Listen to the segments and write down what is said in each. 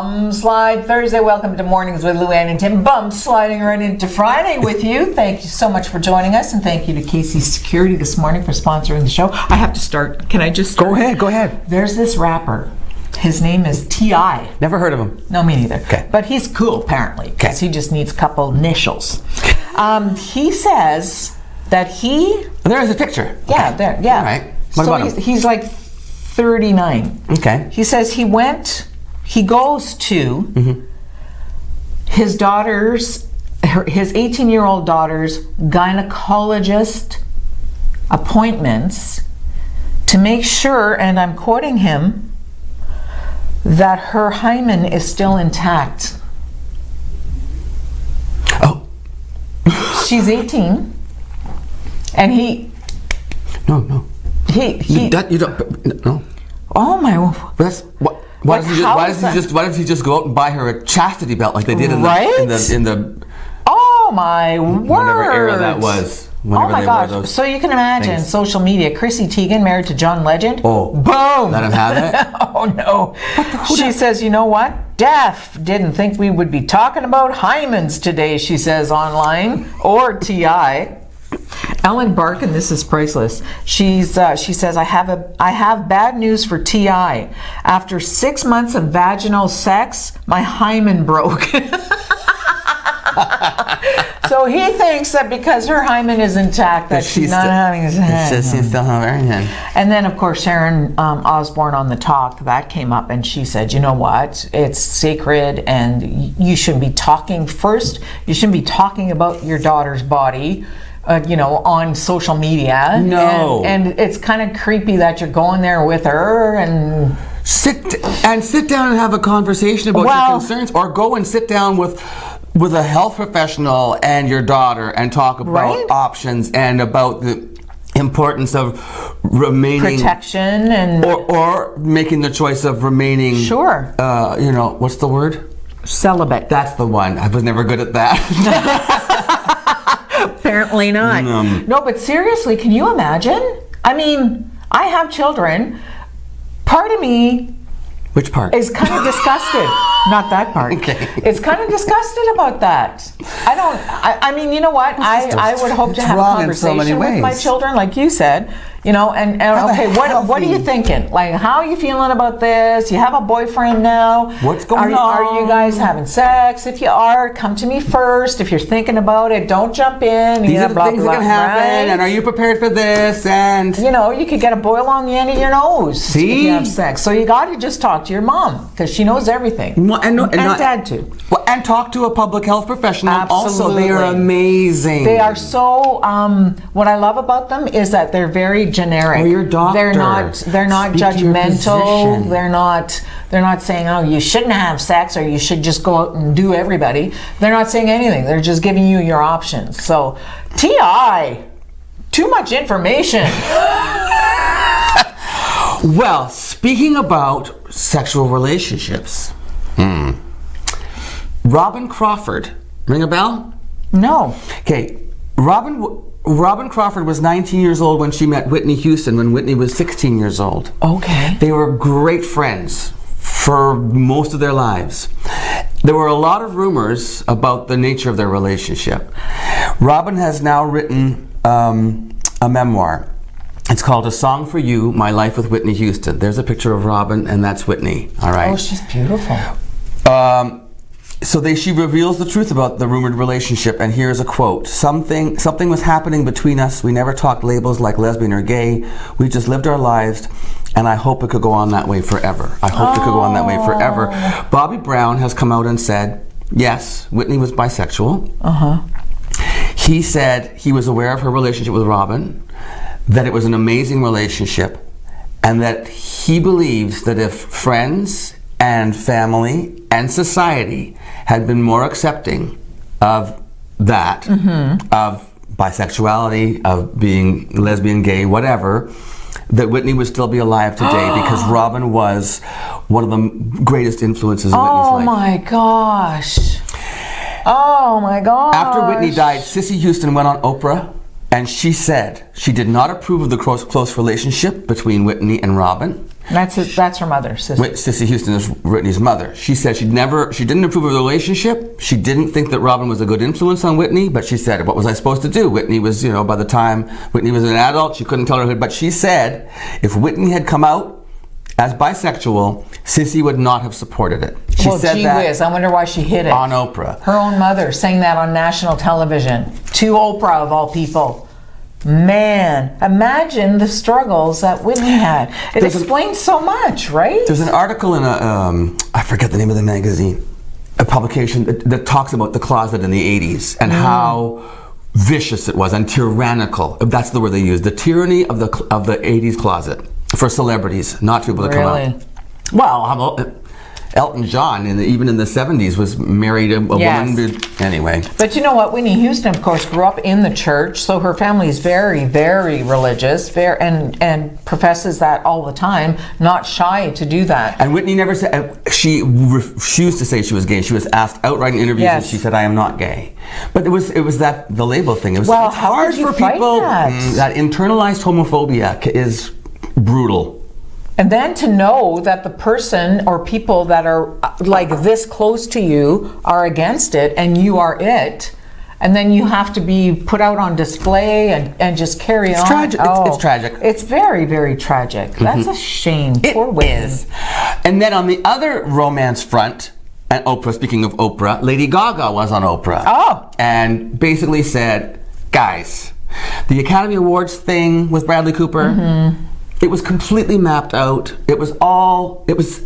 Bum Slide Thursday. Welcome to Mornings with Luann and Tim. Bum sliding right into Friday with you. Thank you so much for joining us, and thank you to Casey's Security this morning for sponsoring the show. I have to start. Can I just start? Go ahead. There's this rapper. His name is T.I. Never heard of him. No, me neither. Okay. But he's cool, apparently, because he just needs a couple initials. He says that he... There is a picture. Yeah, there, yeah. All right. What so about him? He's like 39. Okay. He says he goes to his daughter's, his 18-year-old daughter's gynecologist appointments to make sure, and I'm quoting him, that her hymen is still intact. Oh. She's 18, and he... No. You don't. No. Oh my... But that's what. Why doesn't he just go out and buy her a chastity belt like they did in the Oh my word! Whatever era that was. Oh my gosh! So you can imagine social media. Chrissy Teigen married to John Legend. Oh, boom! Let him have it. Oh no! She says, you know what? Def didn't think we would be talking about hymens today. She says online or T.I. Ellen Barkin, this is priceless. She says, I have bad news for T.I. After 6 months of vaginal sex, my hymen broke. So he thinks that because her hymen is intact, that she's not having sex. She's still having it. And then, of course, Sharon Osbourne on The Talk, that came up, and she said, you know what? It's sacred, and you shouldn't be talking first. You shouldn't be talking about your daughter's body, on social media. No. And it's kind of creepy that you're going there with her and... Sit down and have a conversation about your concerns, or go and sit down with a health professional and your daughter and talk about options and about the importance of remaining protection and or making the choice of remaining what's the word? Celibate. That's the one. I was never good at that. Apparently not. No, but seriously, can you imagine? I mean, I have children. Part of me... Which part? Is kind of disgusted. Not that part. Okay. It's kind of disgusted about that. I mean, you know what? I would hope to have a conversation with my children, like you said. And okay, what are you thinking? Like, how are you feeling about this? You have a boyfriend now. What's going on? Are you guys having sex? If you are, come to me first. If you're thinking about it, don't jump in. These are the things that can happen. And are you prepared for this? And you could get a boil on the end of your nose if you have sex. So you got to just talk to your mom, because she knows everything. And dad too. Well, and talk to a public health professional. Absolutely. Also, they are amazing. They are so. What I love about them is that they're very generic. Or your doctor. They're not judgmental. They're not saying, oh, you shouldn't have sex, or you should just go out and do everybody. They're not saying anything. They're just giving you your options. So, T.I., too much information. Well, speaking about sexual relationships, Robin Crawford, ring a bell? No. Okay, Robin Crawford was 19 years old when she met Whitney Houston, when Whitney was 16 years old. Okay. They were great friends for most of their lives. There were a lot of rumors about the nature of their relationship. Robin has now written a memoir. It's called A Song for You, My Life with Whitney Houston. There's a picture of Robin, and that's Whitney. All right. Oh, she's beautiful. She reveals the truth about the rumored relationship, and here's a quote. Something was happening between us. We never talked labels like lesbian or gay. We just lived our lives, and I hope it could go on that way forever. Bobby Brown has come out and said, yes, Whitney was bisexual. He said he was aware of her relationship with Robin, that it was an amazing relationship, and that he believes that if friends and family and society had been more accepting of that, of bisexuality, of being lesbian, gay, whatever, that Whitney would still be alive today because Robin was one of the greatest influences in Whitney's life. Oh my gosh. Oh my gosh. After Whitney died, Cissy Houston went on Oprah And she said she did not approve of the close relationship between Whitney and Robin. That's her mother, Sissy. Sissy Houston is Whitney's mother. She said she didn't approve of the relationship. She didn't think that Robin was a good influence on Whitney, but she said, what was I supposed to do? Whitney was, by the time Whitney was an adult, she couldn't tell her. But she said if Whitney had come out as bisexual, Sissy would not have supported it. She said gee that whiz, I wonder why she hid it. on Oprah. Her own mother saying that on national television to Oprah, of all people. Man, imagine the struggles that Whitney had. It explains so much, right? There's an article in I forget the name of the magazine, a publication that talks about the closet in the 80s and how vicious it was and tyrannical. That's the word they used. The tyranny of the 80s closet for celebrities, not people to come out. Well, how about Elton John, even in the 70s, was married a woman. Anyway. But you know what? Whitney Houston, of course, grew up in the church, so her family is very, very religious, and professes that all the time, not shy to do that. And Whitney never said, she refused to say she was gay. She was asked outright in interviews, and she said, I am not gay. But it was the label thing. It was well, it's hard for people. That internalized homophobia is brutal. And then to know that the person or people that are like this close to you are against it and you are it, and then you have to be put out on display and just carry on. Tragic. It's tragic. It's very, very tragic. That's a shame. Poor Whitney. And then on the other romance front, and Oprah, speaking of Oprah, Lady Gaga was on Oprah. Oh. And basically said, guys, the Academy Awards thing with Bradley Cooper, it was completely mapped out. It was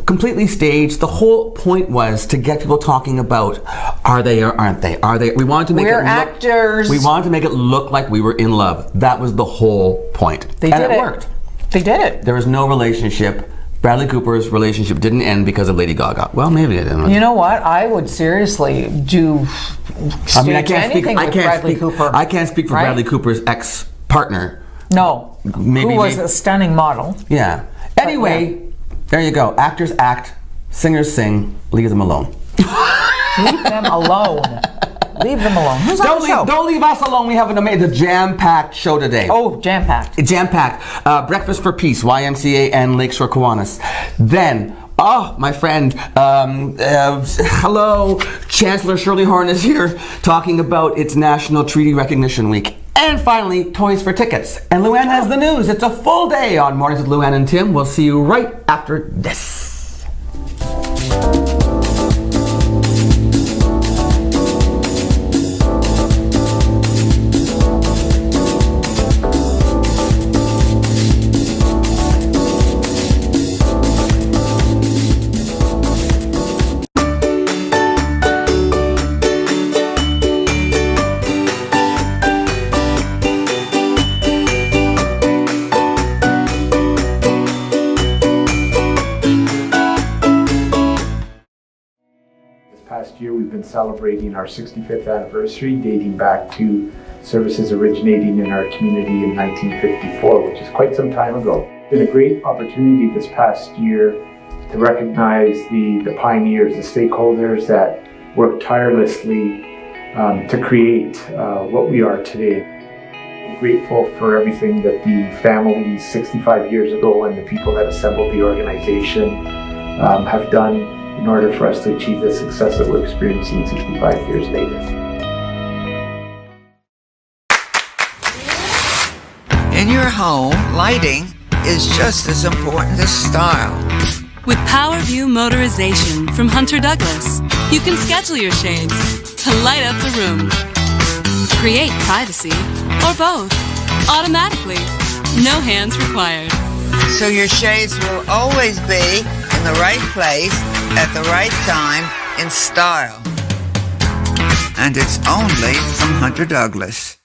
completely staged. The whole point was to get people talking about, are they or aren't they? Are they? We wanted to make actors. We wanted to make it look like we were in love. That was the whole point. And it worked. They did it. There was no relationship. Bradley Cooper's relationship didn't end because of Lady Gaga. Well, maybe it didn't. You know what? I would seriously do anything with Bradley Cooper. I can't speak for Bradley Cooper's ex-partner. No. Who was a stunning model. Yeah. Anyway, there you go. Actors act, singers sing, leave them alone. Leave them alone. Leave them alone. Who's on the show? Don't leave us alone. We have the jam-packed show today. Oh, jam-packed. Jam-packed. Breakfast for Peace, YMCA and Lakeshore Kiwanis. Then, my friend, hello, Chancellor Shirley Horn is here talking about it's National Treaty Recognition Week. And finally, Toys for Tickets. And Luann has the news. It's a full day on Mornings with Luann and Tim. We'll see you right after this. Year we've been celebrating our 65th anniversary, dating back to services originating in our community in 1954, which is quite some time ago. It's been a great opportunity this past year to recognize the pioneers, the stakeholders that worked tirelessly to create what we are today. I'm grateful for everything that the families 65 years ago and the people that assembled the organization have done in order for us to achieve the success that we're experiencing 65 years later. In your home, lighting is just as important as style. With PowerView Motorization from Hunter Douglas, you can schedule your shades to light up the room. Create privacy, or both, automatically. No hands required. So your shades will always be in the right place at the right time in style. And it's only from Hunter Douglas.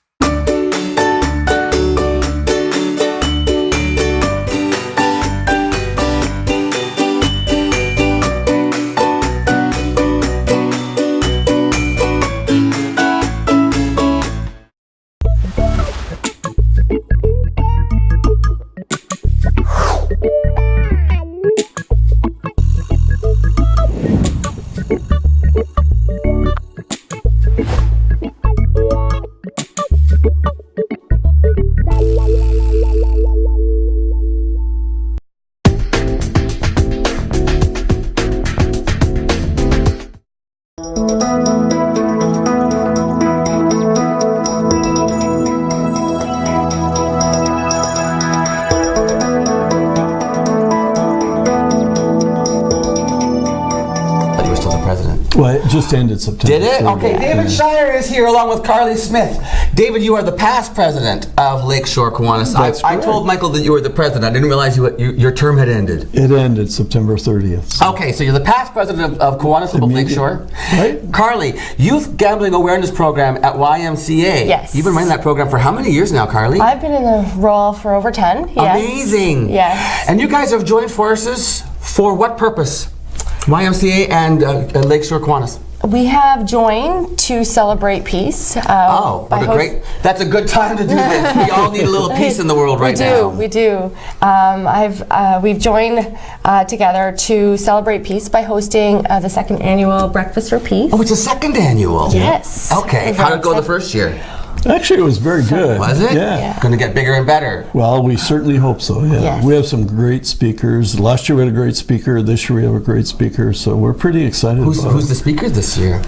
just ended September. Did it? 30th. Okay, David Shire is here along with Carly Smith. David, you are the past president of Lakeshore Kiwanis. That's I correct. told Michael that you were the president. I didn't realize your term had ended. It ended September 30th. so- Okay, so you're the past president of Kiwanis of Lakeshore. Right. Carly, Youth Gambling Awareness Program at YMCA. Yes. You've been running that program for how many years now, Carly? I've been in the role for over 10. Yes. Amazing. Yes. And you guys have joined forces for what purpose? YMCA and Lakeshore Kiwanis. We have joined to celebrate peace. Oh, by what a great! That's a good time to do this. We all need a little peace in the world right now. We do. We've joined together to celebrate peace by hosting the second annual Breakfast for Peace. Oh, it's a second annual. Yes. Okay. We're How did very it go the excited. first year? Actually, it was very good. Was it? Yeah. Going to get bigger and better. Well, we certainly hope so, yeah. Yes. We have some great speakers. Last year we had a great speaker. This year we have a great speaker. So we're pretty excited about Who's it. the speaker this year?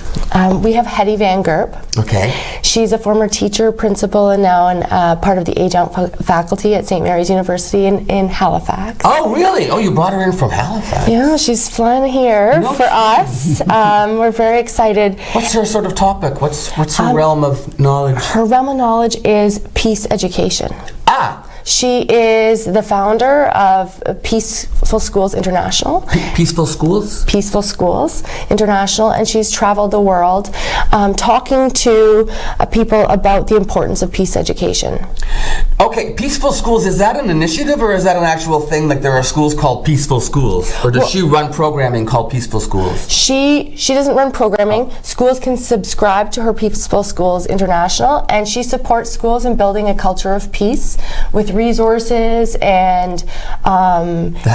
We have Hetty Van Gerp. Okay. She's a former teacher, principal, and now part of the adjunct faculty at St. Mary's University in Halifax. Oh, really? Oh, you brought her in from Halifax. Yeah, she's flying here No for us. We're very excited. What's her sort of topic? What's her realm of knowledge? Her realm of knowledge is peace education. Ah, She is the founder of Peaceful Schools International. Peaceful Schools? Peaceful Schools International, and she's traveled the world talking to people about the importance of peace education. Okay, Peaceful Schools, is that an initiative or is that an actual thing? Like there are schools called Peaceful Schools? Or does she run programming called Peaceful Schools? She doesn't run programming. Schools can subscribe to her Peaceful Schools International, and she supports schools in building a culture of peace with resources and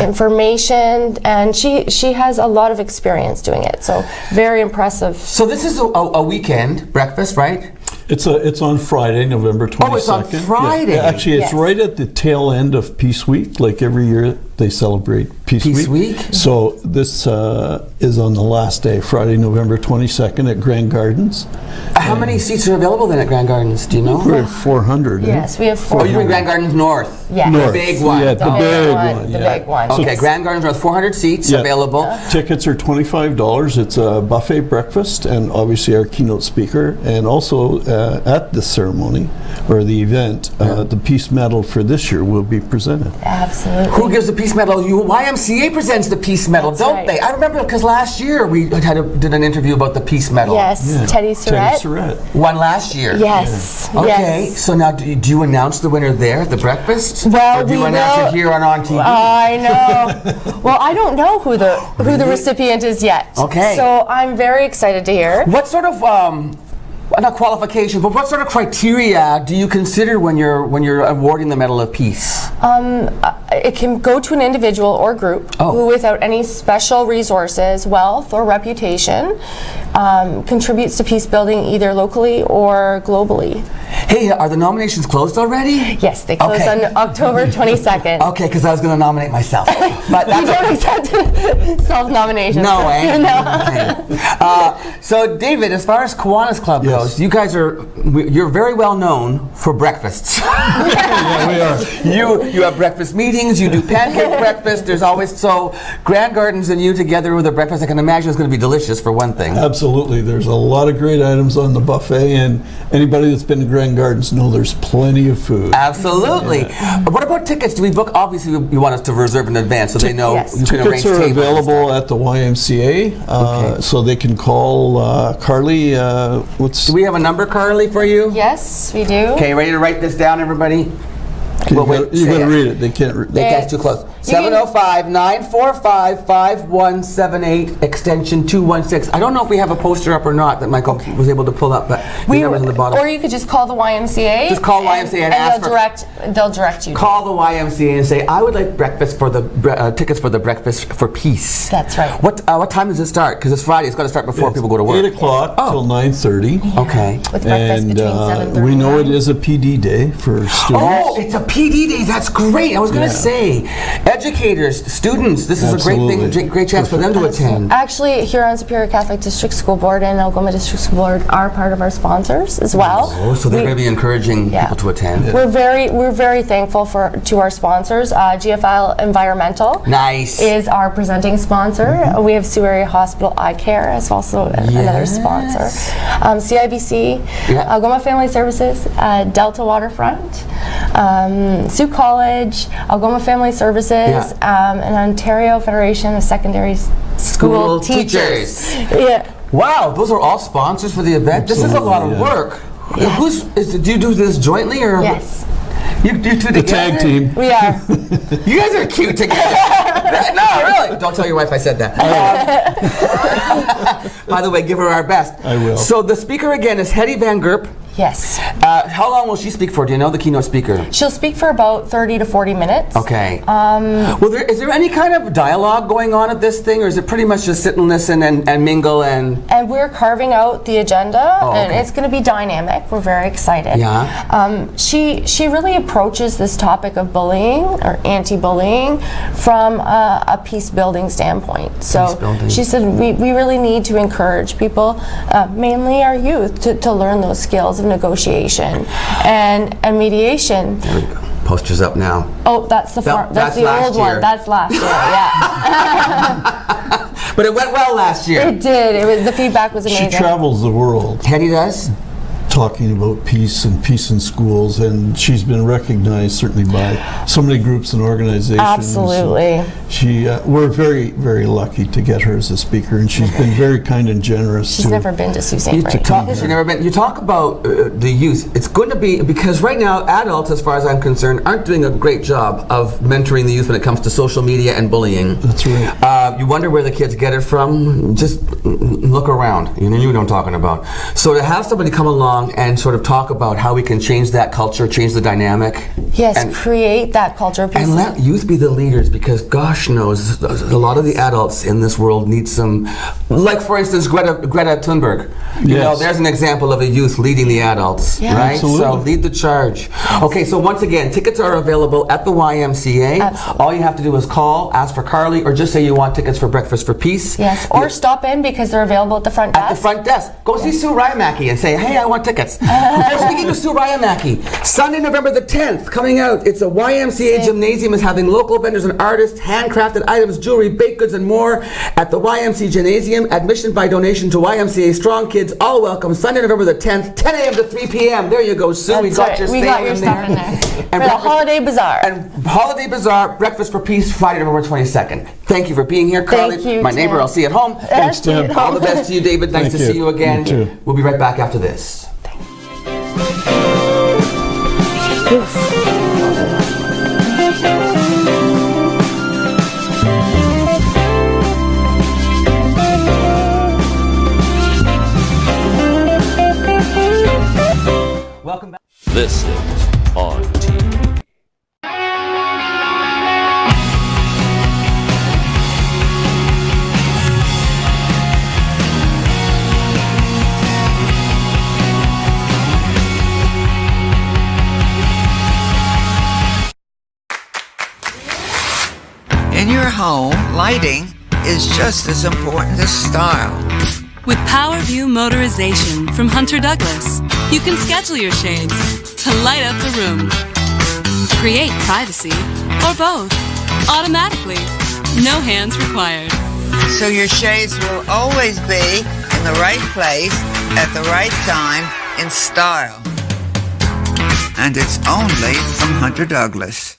information, and she has a lot of experience doing it, so very impressive. So this is a weekend breakfast, right? It's on Friday, November 22nd. Oh, it's on Friday. Yeah, actually, it's Yes. right at the tail end of Peace Week. Like every year, they celebrate Peace Week? So this is on the last day, Friday, November 22nd at Grand Gardens. How many seats are available then at Grand Gardens? Do you know? We're at 400. Yes, we have Oh, four. you're doing Grand Gardens North? Yes. North. The big one. Yeah, the The big one, one. the yeah. big one. Okay, Yes. Grand Gardens North, 400 seats Yeah. available. Tickets are $25. It's a buffet breakfast, and obviously our keynote speaker, and also at the ceremony or the event, the Peace Medal for this year will be presented. Absolutely. Who gives the Peace Medal? YMCA presents the Peace Medal, That's don't right. they? I remember because last year we did an interview about the Peace Medal. Yes, Yeah. Teddy Surratt. Surratt. One last year. Yes. Okay, Yes. so now do you announce the winner there at the breakfast? Well, or do you we announce will- it here on TV? I know. Well, I don't know who the recipient is yet. Okay. So I'm very excited to hear. What sort of not qualification, but what sort of criteria do you consider when you're awarding the Medal of Peace? It can go to an individual or group Oh. who, without any special resources, wealth, or reputation, contributes to peace building either locally or globally. Hey, are the nominations closed already? Yes, they close Okay. on October 22nd. Okay, because I was going to nominate myself. But We that's don't accept self-nominations. no way. No. Okay. So, David, as far as Kiwanis Club Yes. goes, you guys you're very well known for breakfasts. Yeah, we are. You have breakfast meetings. You do pancake breakfast. There's always Grand Gardens and you together with a breakfast. I can imagine it's going to be delicious for one thing. Absolutely. There's a lot of great items on the buffet, and anybody that's been to Grand Gardens know there's plenty of food. Absolutely. What about tickets? Do we book? Obviously, you want us to reserve in advance so they know Yes. you can arrange Tickets are tables. available at the YMCA, Okay. so they can call Carly. Do we have a number, Carly, for you? Yes, we do. Okay, ready to write this down, everybody? We'll wait. You Say got to it. read it. They can't. They It's- catch too close. you can- 705-945-5178, extension 216. I don't know if we have a poster up or not that Michael was able to pull up, but the number's on the bottom. Or you could just call the YMCA. Just call YMCA and ask they'll direct you. Call the YMCA and say, I would like breakfast for the tickets for the Breakfast for Peace. That's right. What time does it start? Because it's Friday. It's got to start before people go to work. 8 o'clock Oh. till 9:30. Okay. With breakfast And between 7:30 we know and it is a PD day for students. Oh, it's a PD day. That's great. I was going to say, educators, students. This is a great Absolutely. thing, great chance for them to attend. Actually, Huron-Superior Catholic District School Board and Algoma District School Board are part of our sponsors as well. Oh, so they're We- going to be encouraging Yeah. people to attend. We're very thankful to our sponsors. GFL Environmental Nice. is our presenting sponsor. We have Sioux Area Hospital Eye Care as also another sponsor. CIBC, Yeah. Algoma Family Services, Delta Waterfront, Sioux College, Algoma Family Services, and Ontario Federation of Secondary School Teachers. Yeah. Wow, those are all sponsors for the event. This is a lot of Absolutely, yeah. work. Do you do this jointly or? Yes, You two together? The tag team. we are. You guys are cute together. No, really. Don't tell your wife I said that. By the way, give her our best. I will. So the speaker again is Hetty Van Gerp. Yes. How long will she speak for? Do you know the keynote speaker? She'll speak for about 30 to 40 minutes. Okay. Well, is there any kind of dialogue going on at this thing, or is it pretty much just sit and listen and mingle and? And we're carving out the agenda, Oh, and okay. it's going to be dynamic. We're very excited. Yeah. She really approaches this topic of bullying or anti-bullying from a peace building standpoint. So Peace building. she said we really need to encourage people, mainly our youth, to learn those skills of negotiation and mediation. There we go. Posters up now. Oh, that's the that's the last old year. one. That's last year. Yeah. But it went well last year. It did. The feedback was She amazing. travels the world Hetty does? talking about peace and peace in schools, and she's been recognized certainly by so many groups and organizations. Absolutely. We're very, very lucky to get her as a speaker, and she's been very kind and generous. She's never been to Sault Ste. You Marie. talk about the youth. It's going to be, because right now adults, as far as I'm concerned, aren't doing a great job of mentoring the youth when it comes to social media and bullying. That's right. You wonder where the kids get it from. Just look around. You know what I'm talking about. So to have somebody come along and sort of talk about how we can change that culture, change the dynamic. Yes, and, create that culture of peace. and let youth be the leaders, because gosh knows a lot of the adults in this world need some, like for instance Greta Thunberg. You know, Yes. there's an example of a youth leading the adults, Yeah. right? So Absolutely. lead the charge. Okay, so once again, tickets are available at the YMCA. Absolutely. All you have to do is call, ask for Carly, or just say you want tickets for Breakfast for Peace. Yes, or stop in because they're available at the front desk. At the front desk. Go see Sue Ryamaki and say, hey, I want tickets. Speaking of Sue Ryamaki, Sunday, November the 10th, coming out, it's a YMCA gymnasium is having local vendors and artists, handcrafted items, jewelry, baked goods, and more at the YMCA gymnasium. Admission by donation to YMCA Strong Kids. All welcome. Sunday, November the 10th, 10 a.m. to 3 p.m. There you go, Sue. That's right. We got your stuff in there. For the breakfast- Holiday Bazaar. And Holiday Bazaar, Breakfast for Peace, Friday, November 22nd. Thank you for being here, Carly. Thank you, My neighbor, Tim. I'll see you at home. Thanks, Tim. All the best to you, David. Nice Thank to you. see you again. You too. We'll be right back after this. Welcome back. This is On TV. In your home, lighting is just as important as style. With PowerView Motorization from Hunter Douglas, you can schedule your shades to light up the room, create privacy, or both, automatically. No hands required. So your shades will always be in the right place at the right time in style. And it's only from Hunter Douglas.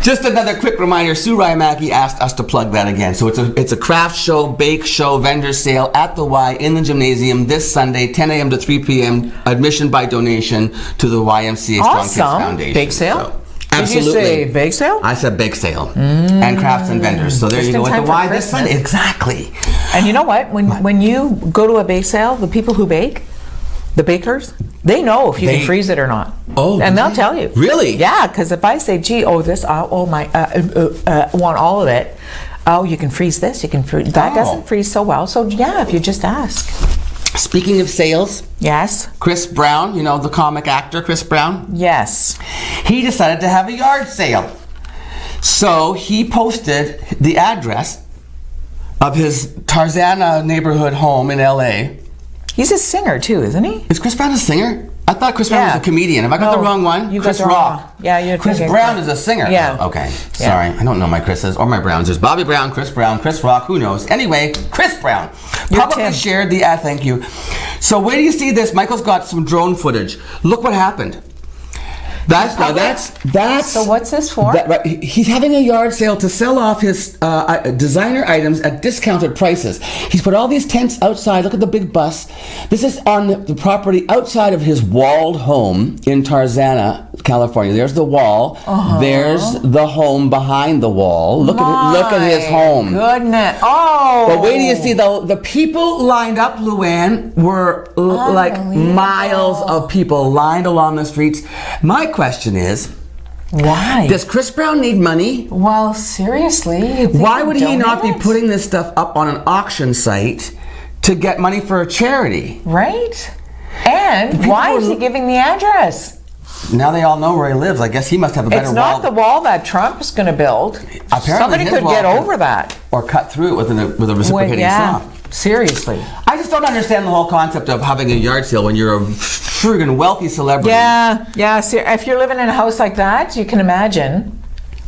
Just another quick reminder, Sue Ryamaki asked us to plug that again. So it's a craft show, bake show, vendor sale at the Y in the gymnasium this Sunday, 10 a.m. to 3 p.m. Admission by donation to the YMCA Strong Kids Foundation. Bake sale? So, Did absolutely. you say bake sale? I said bake sale. And crafts and vendors. So there Just you go in at time the for Y this Sunday. Christmas. Exactly. And you know what? When you go to a bake sale, the people who bake, the bakers, they know if you They- can freeze it or not. Oh, and do they'll they? tell you. Really? Yeah, because if I say, "Gee, want all of it," oh, you can freeze this. You can freeze that. Oh. Doesn't freeze so well. So yeah, if you just ask. Speaking of sales, Yes. Chris Brown, you know, the comic actor Chris Brown, Yes. he decided to have a yard sale. So he posted the address of his Tarzana neighborhood home in LA. He's a singer too, isn't he? Is Chris Brown a singer? I thought Chris Brown was Yeah. a comedian. Have I got No, the wrong one? you got Chris the wrong Rock. one. Yeah, you're Chris thinking- Brown is a singer. Yeah. Okay. Yeah. Sorry. I don't know my Chris's or my Browns. There's Bobby Brown, Chris Rock, who knows? Anyway, Chris Brown You're publicly Tim. shared the thank you. So where do you see this? Michael's got some drone footage. Look what happened. That's So what's this for? that, right, he's having a yard sale to sell off his designer items at discounted prices. He's put all these tents outside. Look at the big bus. This is on the property outside of his walled home in Tarzana, California. There's the wall. There's the home behind the wall. Look at his home. Goodness. Oh. But wait till you see the people lined up, Luann, were like miles of people lined along the streets. My question is, Why? does Chris Brown need money? Well, seriously. you'd think Why he'd would he not be donate it? putting this stuff up on an auction site to get money for a charity? Right? And why is he giving the address? Now they all know where he lives. I guess he must have a better It's not wall. the wall that Trump is going to build. Apparently Somebody his could wall get could- over that. or cut through it with a reciprocating yeah. saw. Seriously. I just don't understand the whole concept of having a yard sale when you're a friggin' wealthy celebrity. Yeah. See, if you're living in a house like that, you can imagine.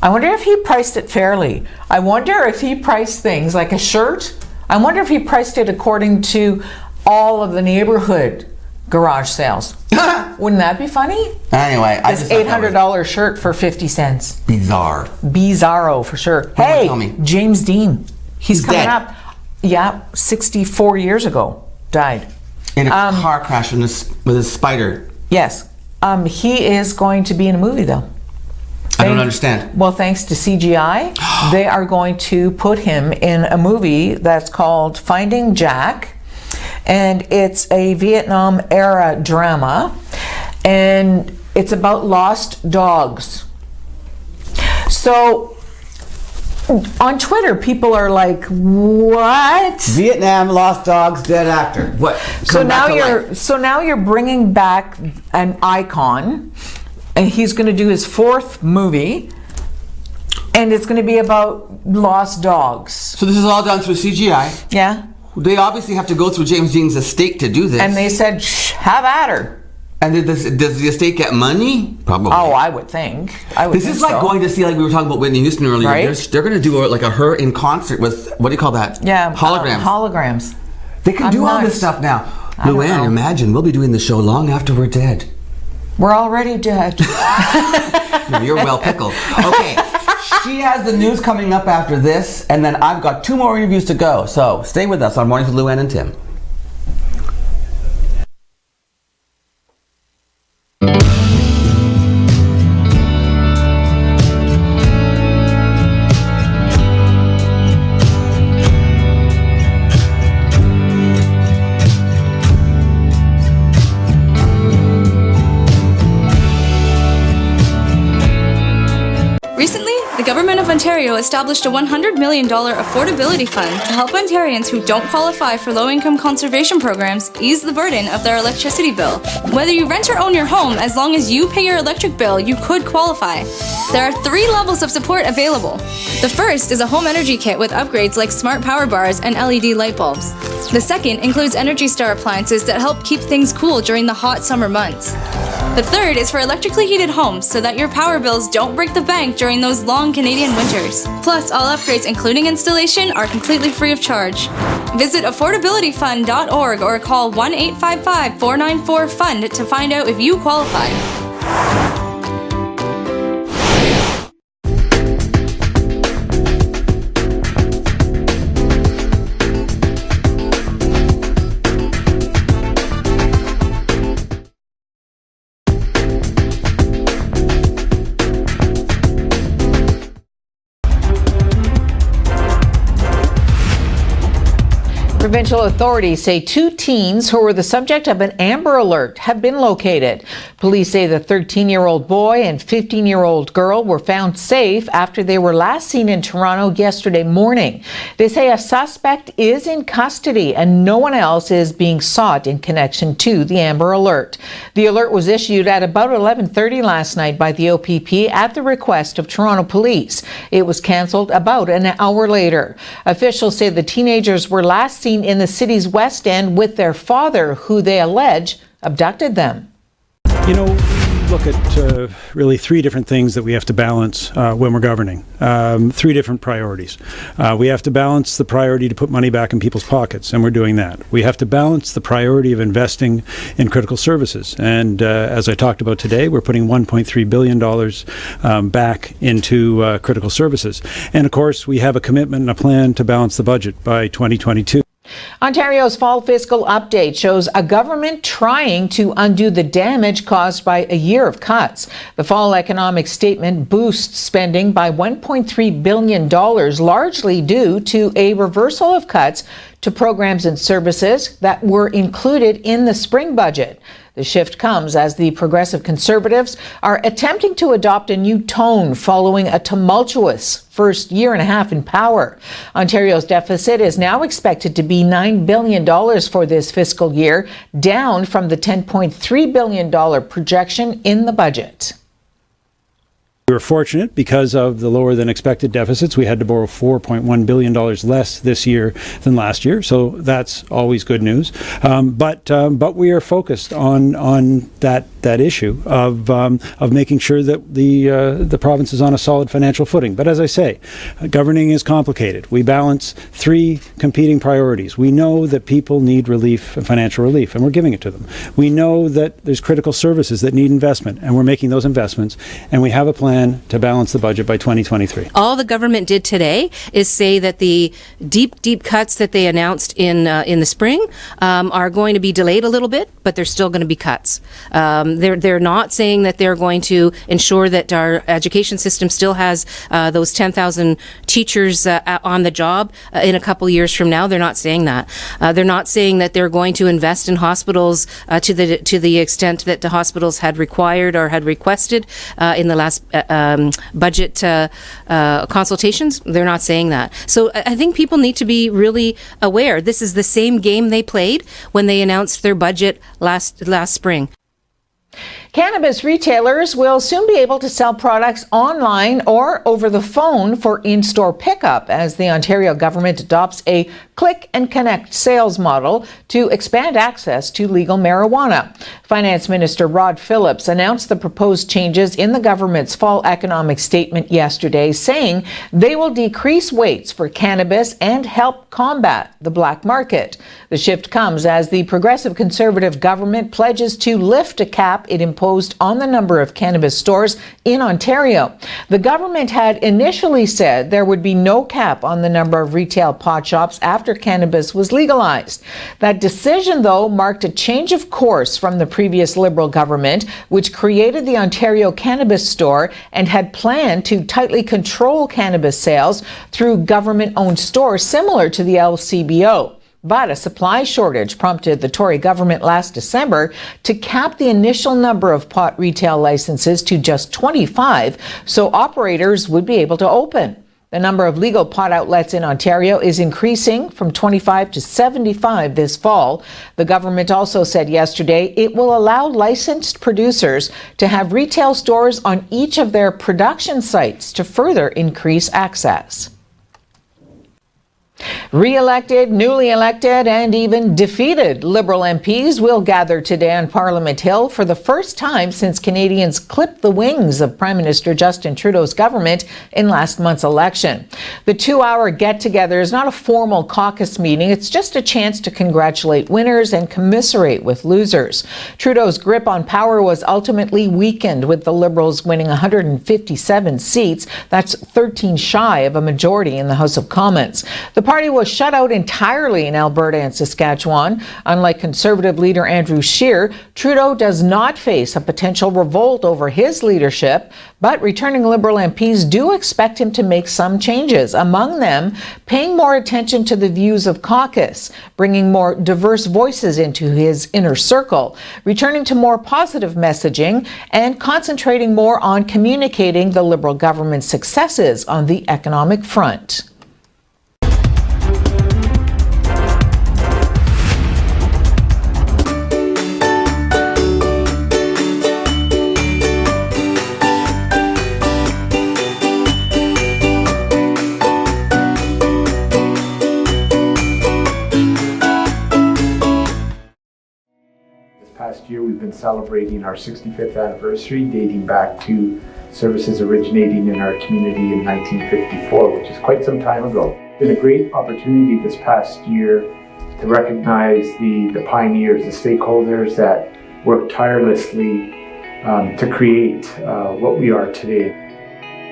I wonder if he priced it fairly. I wonder if he priced things like a shirt. I wonder if he priced it according to all of the neighborhood garage sales. Wouldn't that be funny? Anyway, I This just thought that was $800 shirt for 50 cents. bizarre. Bizarro for sure. Who would Hey, tell me? James Dean. He's coming dead. up. Yeah, 64 years ago, died. In a car crash with his spider. Yes. He is going to be in a movie though. I don't understand. Well, thanks to CGI, they are going to put him in a movie that's called Finding Jack. And it's a Vietnam era drama. And it's about lost dogs. So on Twitter, people are like, "What?" Vietnam lost dogs, dead actor. What? So Come back now to life. you're bringing back an icon, and he's going to do his fourth movie, and it's going to be about lost dogs. So this is all done through CGI. Yeah, They obviously have to go through James Dean's estate to do this. and they said, "Shh, have at her." And does the estate get money? Probably. Oh, I would think. This is like going to see, like we were talking about Whitney Houston earlier. Right. They're going to do like a her in concert with, what do you call that? Yeah, Holograms. Holograms. They can I'm do all nuts. this stuff now. I don't Luann, know. imagine we'll be doing the show long after we're dead. We're already dead. No, you're well pickled. Okay, she has the news coming up after this, and then I've got 2 more interviews to go. So stay with us on Mornings with Luann and Tim. Recently, the Government of Ontario established a $100 million affordability fund to help Ontarians who don't qualify for low-income conservation programs ease the burden of their electricity bill. Whether you rent or own your home, as long as you pay your electric bill, you could qualify. There are 3 levels of support available. The first is a home energy kit with upgrades like smart power bars and LED light bulbs. The second includes Energy Star appliances that help keep things cool during the hot summer months. The third is for electrically heated homes so that your power bills don't break the bank during those long Canadian winters. Plus, all upgrades, including installation, are completely free of charge. Visit affordabilityfund.org or call 1-855-494-FUND to find out if you qualify. Provincial authorities say 2 teens who were the subject of an Amber Alert have been located. Police say the 13-year-old boy and 15-year-old girl were found safe after they were last seen in Toronto yesterday morning. They say a suspect is in custody and no one else is being sought in connection to the Amber Alert. The alert was issued at about 11:30 last night by the OPP at the request of Toronto Police. It was cancelled about an hour later. Officials say the teenagers were last seen in the city's West End with their father, who they allege abducted them. You know, we look at really 3 different things that we have to balance when we're governing. 3 different priorities. We have to balance the priority to put money back in people's pockets, and we're doing that. We have to balance the priority of investing in critical services. And as I talked about today, we're putting $1.3 billion back into critical services. And of course, we have a commitment and a plan to balance the budget by 2022. Ontario's fall fiscal update shows a government trying to undo the damage caused by a year of cuts. The fall economic statement boosts spending by $1.3 billion, largely due to a reversal of cuts to programs and services that were included in the spring budget. The shift comes as the Progressive Conservatives are attempting to adopt a new tone following a tumultuous first year and a half in power. Ontario's deficit is now expected to be $9 billion for this fiscal year, down from the $10.3 billion projection in the budget. We were fortunate because of the lower than expected deficits. We had to borrow $4.1 billion less this year than last year, so that's always good news. But we are focused on that issue of making sure that the province is on a solid financial footing. But as I say, governing is complicated. We balance 3 competing priorities. We know that people need relief and financial relief, and we're giving it to them. We know that there's critical services that need investment, and we're making those investments, and we have a plan to balance the budget by 2023. All the government did today is say that the deep cuts that they announced in the spring are going to be delayed a little bit, but they're still going to be cuts. They're not saying that they're going to ensure that our education system still has those 10,000 teachers on the job in a couple years from now. They're not saying that. They're not saying that they're going to invest in hospitals to the extent that the hospitals had required or had requested in the last budget consultations. They're not saying that. So I think people need to be really aware. This is the same game they played when they announced their budget last spring. Cannabis retailers will soon be able to sell products online or over the phone for in-store pickup as the Ontario government adopts a click and connect sales model to expand access to legal marijuana. Finance Minister Rod Phillips announced the proposed changes in the government's fall economic statement yesterday, saying they will decrease waits for cannabis and help combat the black market. The shift comes as the Progressive Conservative government pledges to lift a cap it imposed on the number of cannabis stores in Ontario. The government had initially said there would be no cap on the number of retail pot shops after cannabis was legalized. That decision, though, marked a change of course from the previous Liberal government, which created the Ontario Cannabis Store and had planned to tightly control cannabis sales through government-owned stores similar to the LCBO. But a supply shortage prompted the Tory government last December to cap the initial number of pot retail licenses to just 25, so operators would be able to open. The number of legal pot outlets in Ontario is increasing from 25 to 75 this fall. The government also said yesterday it will allow licensed producers to have retail stores on each of their production sites to further increase access. Re-elected, newly elected, and even defeated Liberal MPs will gather today on Parliament Hill for the first time since Canadians clipped the wings of Prime Minister Justin Trudeau's government in last month's election. The 2-hour get-together is not a formal caucus meeting. It's just a chance to congratulate winners and commiserate with losers. Trudeau's grip on power was ultimately weakened, with the Liberals winning 157 seats. That's 13 shy of a majority in the House of Commons. The party was shut out entirely in Alberta and Saskatchewan. Unlike Conservative leader Andrew Scheer, Trudeau does not face a potential revolt over his leadership, but returning Liberal MPs do expect him to make some changes, among them paying more attention to the views of caucus, bringing more diverse voices into his inner circle, returning to more positive messaging, and concentrating more on communicating the Liberal government's successes on the economic front. Past year, we've been celebrating our 65th anniversary, dating back to services originating in our community in 1954, which is quite some time ago. It's been a great opportunity this past year to recognize the pioneers, the stakeholders that worked tirelessly to create what we are today.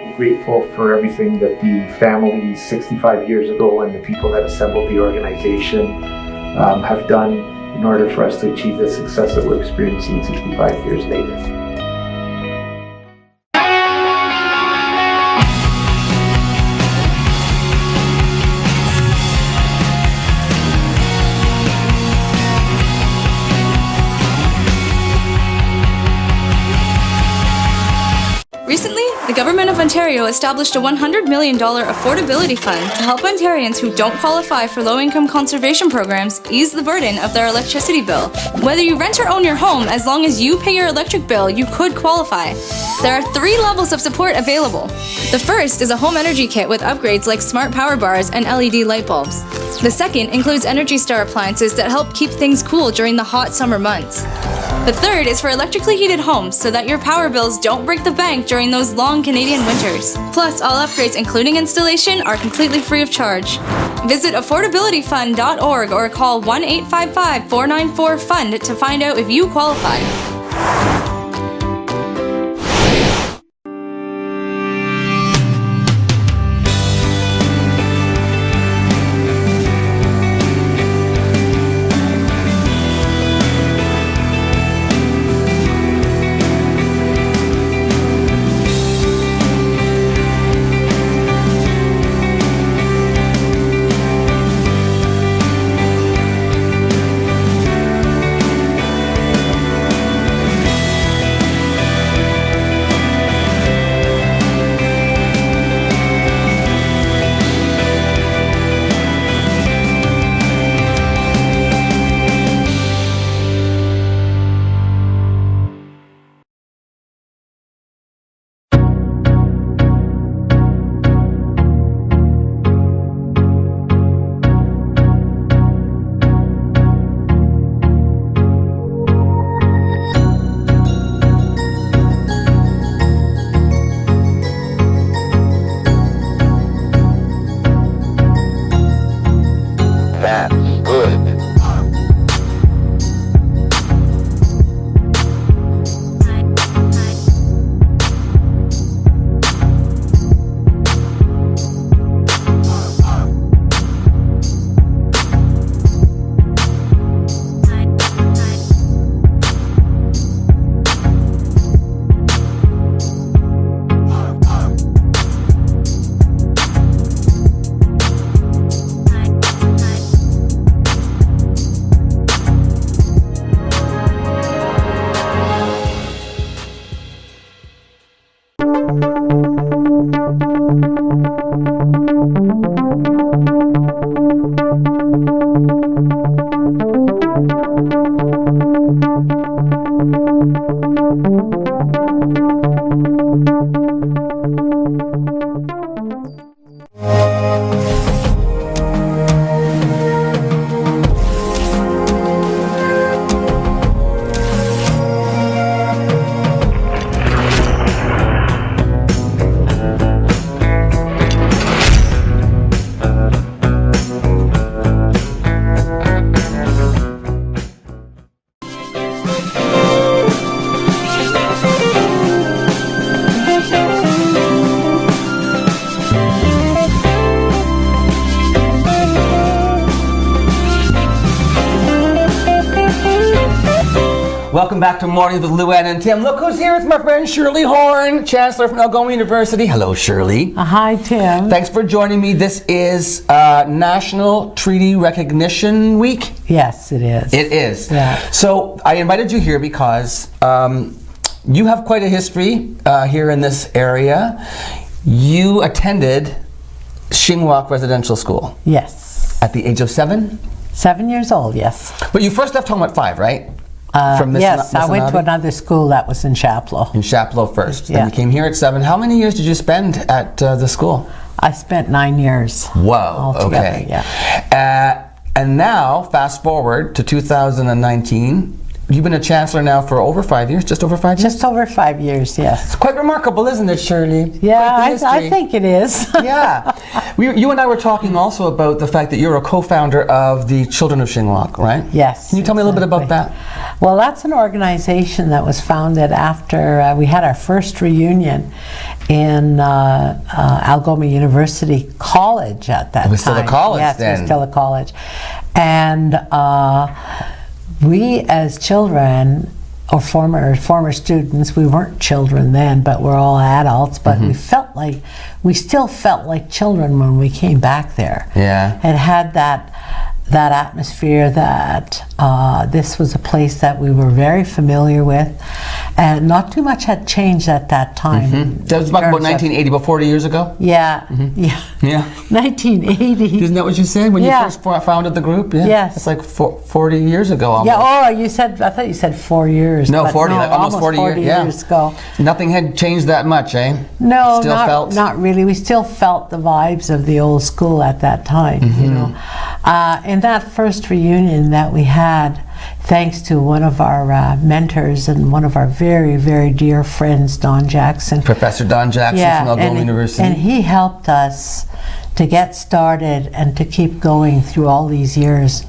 I'm grateful for everything that the families 65 years ago and the people that assembled the organization have done in order for us to achieve the success that we're experiencing 65 years later. Recently, the Government of Ontario established a $100 million affordability fund to help Ontarians who don't qualify for low-income conservation programs ease the burden of their electricity bill. Whether you rent or own your home, as long as you pay your electric bill, you could qualify. There are 3 levels of support available. The first is a home energy kit with upgrades like smart power bars and LED light bulbs. The second includes Energy Star appliances that help keep things cool during the hot summer months. The third is for electrically heated homes so that your power bills don't break the bank during those long Canadian winters. Plus, all upgrades, including installation, are completely free of charge. Visit affordabilityfund.org or call 1-855-494-FUND to find out if you qualify. Welcome back to Mornings with Luann and Tim. Look who's here. It's my friend Shirley Horn, Chancellor from Algoma University. Hello, Shirley. Hi, Tim. Thanks for joining me. This is National Treaty Recognition Week. Yes, it is. It is. Yeah. So I invited you here because you have quite a history here in this area. You attended Shingwauk Residential School. Yes. At the age of 7? 7 years old, yes. But you first left home at 5, right? Yes, I went to another school that was in Chapleau. In Chapleau first. Yeah. And you came here at 7. How many years did you spend at the school? I spent 9 years. Wow, altogether, okay. Yeah. And now, fast forward to 2019, you've been a chancellor now for over 5 years, just over 5 years? Just over 5 years, yes. It's quite remarkable, isn't it, Shirley? Yeah, I think it is. Yeah. You and I were talking also about the fact that you're a co-founder of the Children of Shingwauk, right? Yes. Can you tell me a little bit about that? Well, that's an organization that was founded after we had our first reunion in Algoma University College at that time. It was still a college then? Yes, it was still a college. And we as children, or former students, we weren't children then, but we're all adults, but we still felt like children when we came back there. Yeah. It had that atmosphere that this was a place that we were very familiar with, and not too much had changed at that time. That was about 1980, about 40 years ago? Yeah, Yeah. 1980. Isn't that what you said when you first founded the group? Yeah. Yes. It's like 40 years ago almost. Yeah, I thought you said 4 years. No, but 40, like almost 40 years ago. Nothing had changed that much, eh? No, not really. We still felt the vibes of the old school at that time, you know. In that first reunion that we had, thanks to one of our mentors and one of our very, very dear friends, Don Jackson. Professor Don Jackson from Algoma University. And he helped us to get started and to keep going through all these years.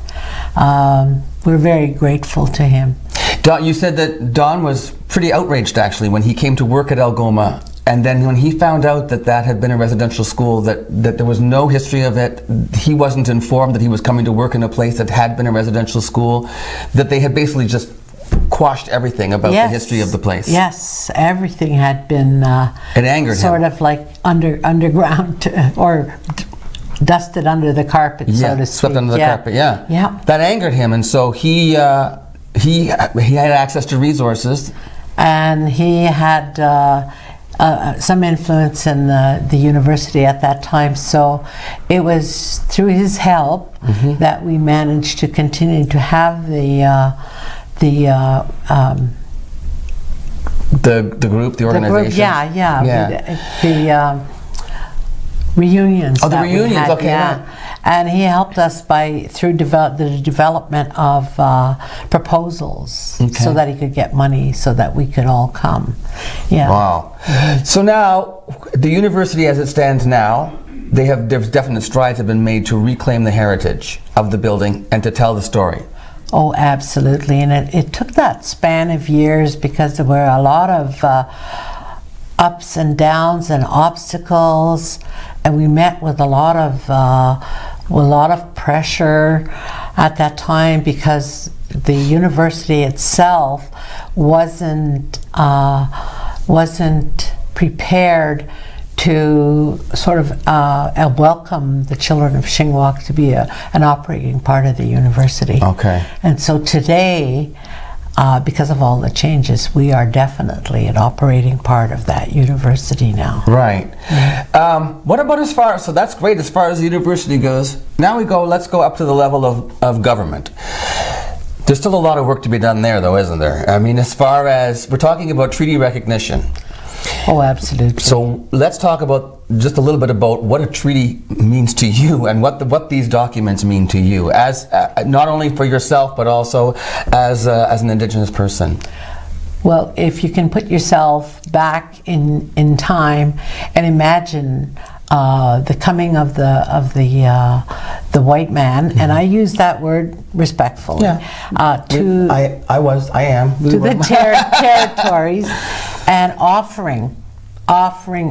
We're very grateful to him. Don, you said that Don was pretty outraged actually when he came to work at Algoma. And then when he found out that that had been a residential school, that there was no history of it, he wasn't informed that he was coming to work in a place that had been a residential school, that they had basically just quashed everything about the history of the place. Yes, everything had been it angered sort him. of like underground or dusted under the carpet, so to speak. Swept under the carpet, yeah. Yeah. That angered him, and so he had access to resources. And he had some influence in the university at that time, so it was through his help that we managed to continue to have the group, the organization. The reunions. Oh, the reunions. Okay. Yeah. And he helped us through the development of proposals, so that he could get money, so that we could all come. Yeah. Wow. So now, the university as it stands now, there's definite strides have been made to reclaim the heritage of the building and to tell the story. Oh, absolutely. And it took that span of years because there were a lot of ups and downs and obstacles, and we met with a lot of pressure at that time because the university itself wasn't prepared to sort of welcome the Children of Shingwauk to be an operating part of the university. Okay. And so today, because of all the changes, we are definitely an operating part of that university now. Right. What about so that's great as far as the university goes. Now let's go up to the level of government. There's still a lot of work to be done there, though, isn't there? I mean, as far as we're talking about treaty recognition. Oh, absolutely. So let's talk about just a little bit about what a treaty means to you and what these documents mean to you, as not only for yourself but also as an Indigenous person. Well, if you can put yourself back in time and imagine the coming of the white man, and I use that word respectfully. Yeah. I am. To the territories, and offering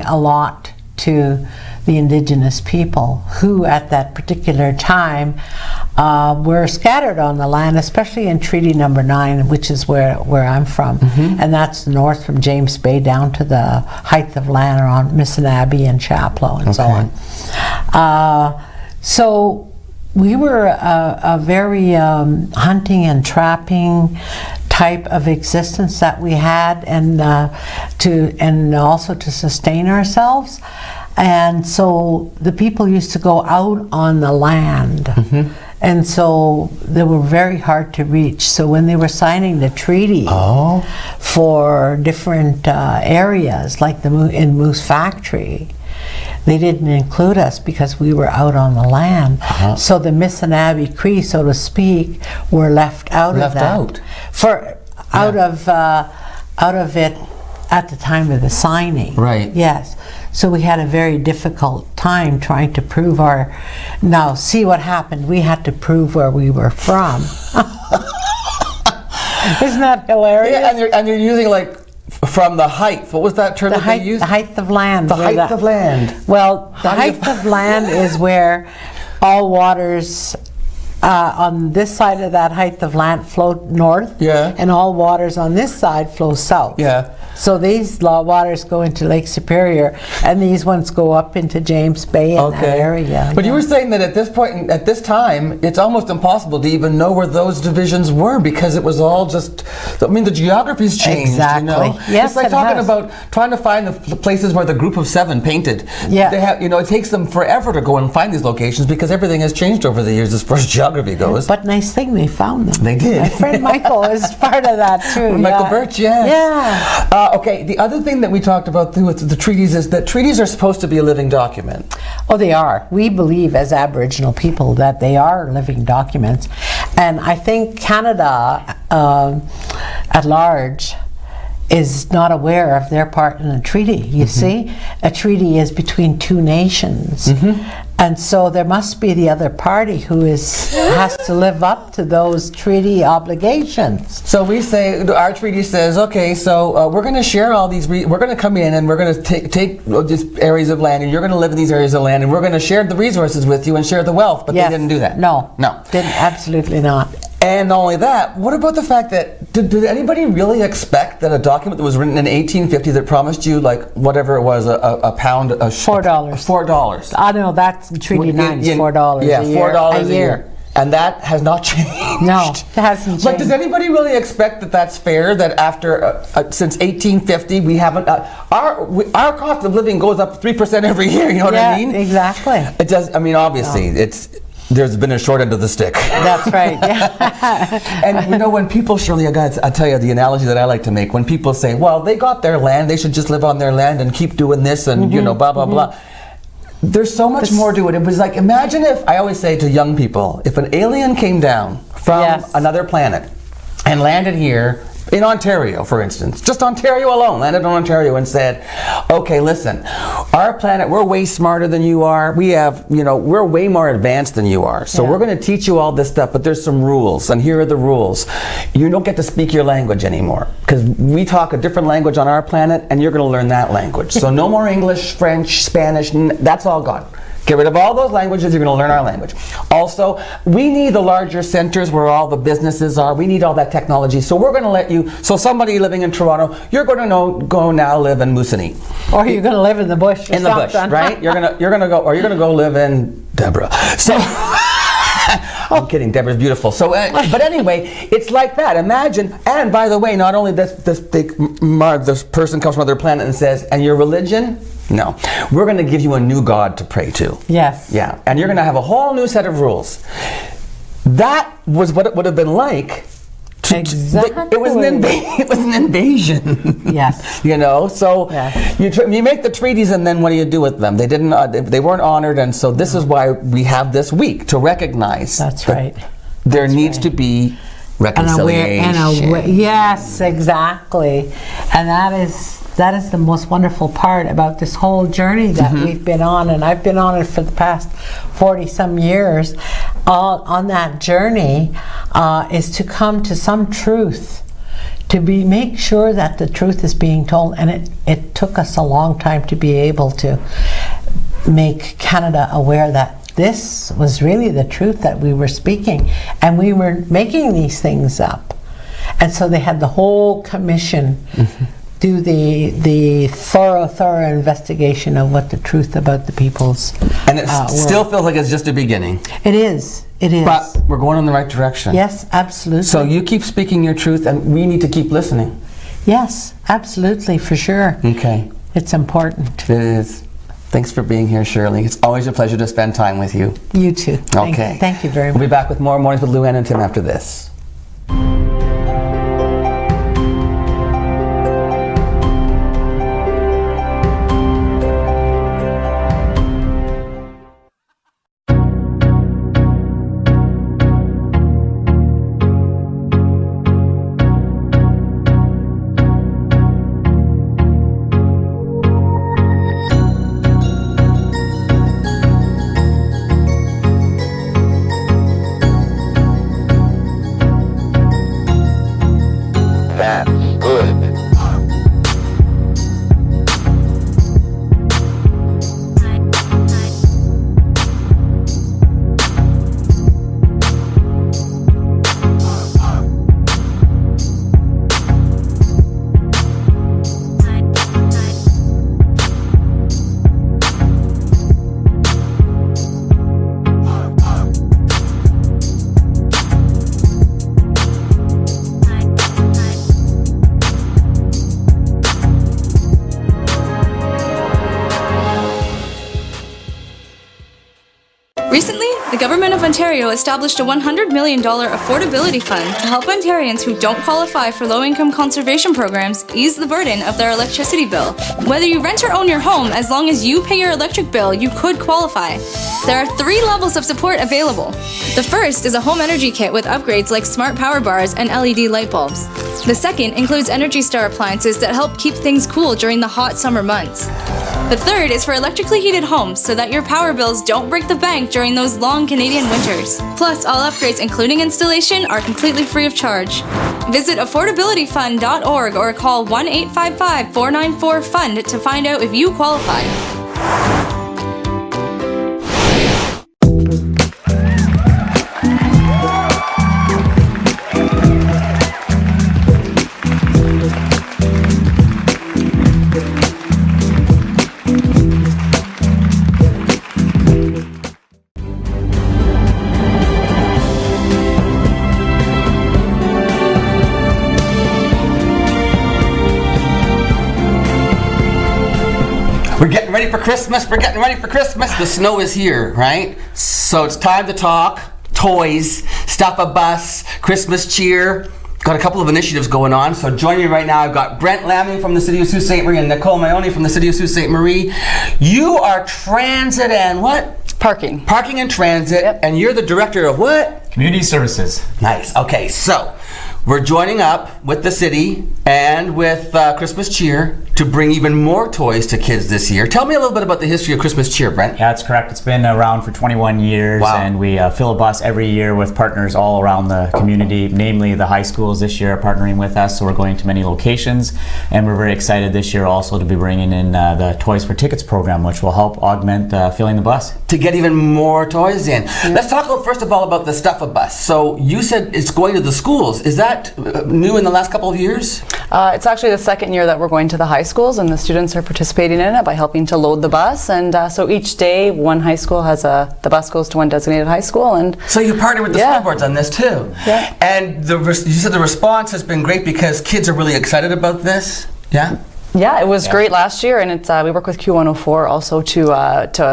a lot to the Indigenous people who at that particular time were scattered on the land, especially in Treaty Number 9, which is where I'm from. And that's north from James Bay down to the height of land around Missinabie and Chapleau and so on. So we were a very hunting and trapping type of existence that we had, and also to sustain ourselves. And so the people used to go out on the land, and so they were very hard to reach. So when they were signing the treaty for different areas, like in Moose Factory, they didn't include us because we were out on the land. So the Missinabie Cree, so to speak, were left out of that. Out of it at the time of the signing. Right. Yes. So we had a very difficult time trying to prove our. Now, see what happened. We had to prove where we were from. Isn't that hilarious? Yeah, and you're using like from the height. What was that term that they used? The height of land. The height of land. Well, the height of land is where all waters on this side of that height of land flow north, and all waters on this side flow south. So these waters go into Lake Superior, and these ones go up into James Bay and that area. But you were saying that at this point, at this time, it's almost impossible to even know where those divisions were because it was all just. I mean, the geography's changed. Exactly. You know? Yes, it's like talking about trying to find the places where the Group of Seven painted. Yeah. They have, it takes them forever to go and find these locations because everything has changed over the years as far as geography goes. But nice thing they found them. They did. My friend Michael is part of that too. Michael Birch, yes. Yeah. Okay, the other thing that we talked about with the treaties is that treaties are supposed to be a living document. Oh, they are. We believe as Aboriginal people that they are living documents. And I think Canada at large is not aware of their part in a treaty. You see? A treaty is between two nations. And so there must be the other party who has to live up to those treaty obligations. So we say, our treaty says, okay, so we're going to share all these, we're going to come in and we're going to take these areas of land, and you're going to live in these areas of land, and we're going to share the resources with you and share the wealth, but they didn't do that. No. Absolutely not. And not only that, what about the fact that, did anybody really expect that a document that was written in 1850 that promised you, like, whatever it was, a pound, $4. $4. I know, that's in Treaty 9, it's $4 yeah, a year. $4 a year. And that has not changed. No, it hasn't changed. Like, does anybody really expect that that's fair, that after, since 1850, we haven't, our cost of living goes up 3% every year, you know what I mean? Yeah, exactly. It does, I mean, obviously, there's been a short end of the stick. That's right. Yeah. And when people, Shirley, I'll tell you the analogy that I like to make. When people say, well, they got their land, they should just live on their land and keep doing this and, blah, blah, blah. There's so much more to it. It was like, imagine if, I always say to young people, if an alien came down from another planet and landed here, in Ontario, for instance, just Ontario alone, landed in Ontario and said, okay, listen, our planet, we're way smarter than you are. We have, we're way more advanced than you are. So we're going to teach you all this stuff, but there's some rules, and here are the rules. You don't get to speak your language anymore, because we talk a different language on our planet, and you're going to learn that language. So no more English, French, Spanish, that's all gone. Get rid of all those languages, you're going to learn our language. Also, we need the larger centers where all the businesses are. We need all that technology. So we're going to let you, so somebody living in Toronto, you're going to go now live in Moosonee. Or you're going to live in the bush or in the bush, right? You're going to go live in Deborah. So I'm kidding, Deborah's beautiful. So, but anyway, it's like that. Imagine, and by the way, not only this person comes from another planet and says, and your religion? No. We're going to give you a new God to pray to. Yes. Yeah. And you're going to have a whole new set of rules. That was what it would have been like. Exactly. It was an invasion. Yes. So you make the treaties, and then what do you do with them? They weren't honored, and so this is why we have this week to recognize. That's right. There needs to be reconciliation. Yes, exactly. And that is the most wonderful part about this whole journey that we've been on, and I've been on it for the past 40-some years. On that journey is to come to some truth, to make sure that the truth is being told, and it took us a long time to be able to make Canada aware that this was really the truth that we were speaking, and we were making these things up. And so they had the whole commission do the thorough investigation of what the truth about the people's And it still feels like it's just a beginning. It is. But we're going in the right direction. Yes, absolutely. So you keep speaking your truth, and we need to keep listening. Yes, absolutely, for sure. Okay. It's important. It is. Thanks for being here, Shirley. It's always a pleasure to spend time with you. You too. Okay. Thank you very much. We'll be back with more Mornings with Luann and Tim after this. Recently, the Government of Ontario established a $100 million affordability fund to help Ontarians who don't qualify for low-income conservation programs ease the burden of their electricity bill. Whether you rent or own your home, as long as you pay your electric bill, you could qualify. There are 3 levels of support available. The first is a home energy kit with upgrades like smart power bars and LED light bulbs. The second includes Energy Star appliances that help keep things cool during the hot summer months. The third is for electrically heated homes so that your power bills don't break the bank during those long Canadian winters. Plus, all upgrades, including installation, are completely free of charge. Visit affordabilityfund.org or call 1-855-494-FUND to find out if you qualify. We're getting ready for Christmas. We're getting ready for Christmas. The snow is here, right? So it's time to talk toys, stuff a bus, Christmas cheer. Got a couple of initiatives going on. So joining me right now, I've got Brent Lamming from the City of Sault Ste. Marie and Nicole Maione from the City of Sault Ste. Marie. You are transit and what? Parking. Parking and transit. Yep. And you're the director of what? Community services. Nice. Okay, so we're joining up with the city and with Christmas Cheer to bring even more toys to kids this year. Tell me a little bit about the history of Christmas Cheer, Brent. Yeah, that's correct. It's been around for 21 years, wow. And we fill a bus every year with partners all around the community, namely the high schools this year are partnering with us, so we're going to many locations, and we're very excited this year also to be bringing in the Toys for Tickets program, which will help augment filling the bus. To get even more toys in. Yeah. Let's talk first of all about the Stuff a Bus. So you said it's going to the schools. Is that new in the last couple of years? It's actually the second year that we're going to the high schools, and the students are participating in it by helping to load the bus. And so each day, one high school has the bus goes to one designated high school. And so you partner with the school boards on this too. Yeah. And you said the response has been great because kids are really excited about this. Yeah. Yeah, it was great last year, and it's we work with Q104 also to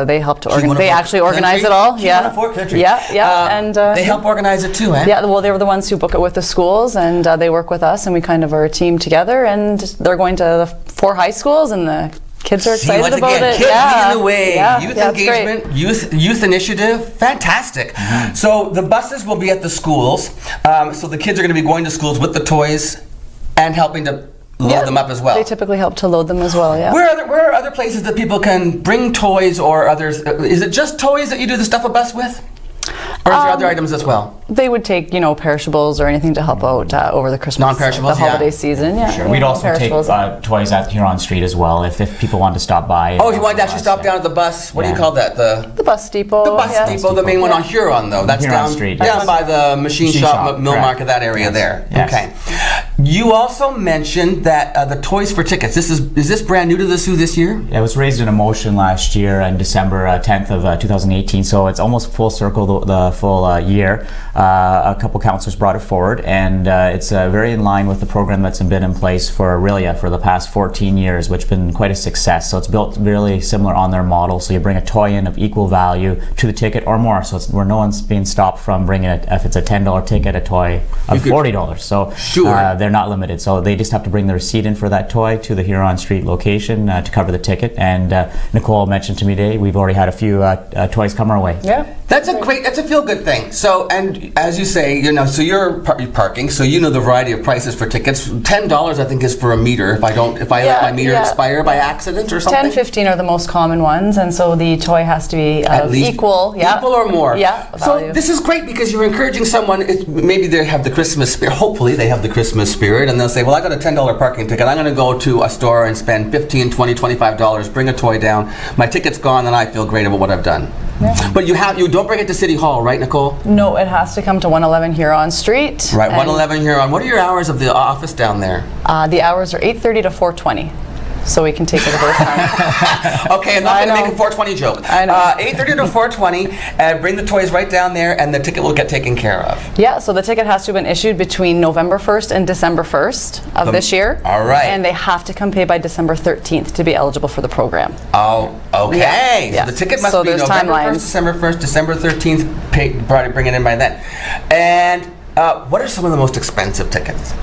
they help to organize. They actually organize it all. Q104 Country. Yeah, and they help organize it too, eh? Yeah, well, they were the ones who book it with the schools, and they work with us, and we kind of are a team together. And they're going to the 4 high schools, and the kids are excited about it. Kids leading the way. Yeah, youth engagement, youth initiative, fantastic. Mm-hmm. So the buses will be at the schools. So the kids are going to be going to schools with the toys and helping to load them up as well. They typically help to load them as well, yeah. Where are other places that people can bring toys or others? Is it just toys that you do the Stuff a Bus with? Or is there other items as well? They would take, perishables or anything to help out over the Christmas, Non-perishables, the holiday season. Yeah, Sure. We'd also take toys at Huron Street as well if people wanted to stop by. Oh, you wanted to actually stop down at the bus? What do you call that? The bus depot. The bus depot, the main one on Huron, though. That's Huron down Street, down yes. by the machine shop, Mill correct. Market, that area there. Yes. Okay. You also mentioned that the Toys for Tickets. Is this brand new to the Sioux this year? It was raised in a motion last year on December 10th of 2018, so it's almost full circle the full year. A couple councillors brought it forward, and it's very in line with the program that's been in place for Aurelia for the past 14 years, which has been quite a success. So it's built really similar on their model. So you bring a toy in of equal value to the ticket or more. So it's where no one's being stopped from bringing it. If it's a $10 ticket, a toy of $40. So Sure. They're not limited. So they just have to bring the receipt in for that toy to the Huron Street location to cover the ticket. And Nicole mentioned to me today, we've already had a few toys come our way. Yeah. That's a feel-good thing. So, and as you say, so you're parking, so you know the variety of prices for tickets. $10, I think, is for a meter. If I let my meter expire by accident or something. 10, 15 are the most common ones, and so the toy has to be At least equal. Yeah. Equal or more. Yeah. So value. this is great because you're encouraging someone. Maybe they have the Christmas spirit. Hopefully they have the Christmas spirit, and they'll say, "Well, I got a $10 parking ticket. I'm going to go to a store and spend $15, $20, $25. Bring a toy down. My ticket's gone, and I feel great about what I've done." Yeah. But you don't bring it to City Hall, right, Nicole? No, it has to come to 111 Huron Street. Right, 111 Huron. What are your hours of the office down there? The hours are 8:30 to 4:20. So we can take it at both times. Okay, I'm not going to make a 420 joke. I know. 8:30 to 4:20, bring the toys right down there, and the ticket will get taken care of. Yeah, so the ticket has to have been issued between November 1st and December 1st of this year. All right. And they have to come pay by December 13th to be eligible for the program. Oh, okay. Yeah. So the ticket must So be there's November timelines. 1st, December 1st, December 13th, bring it in by then. And what are some of the most expensive tickets?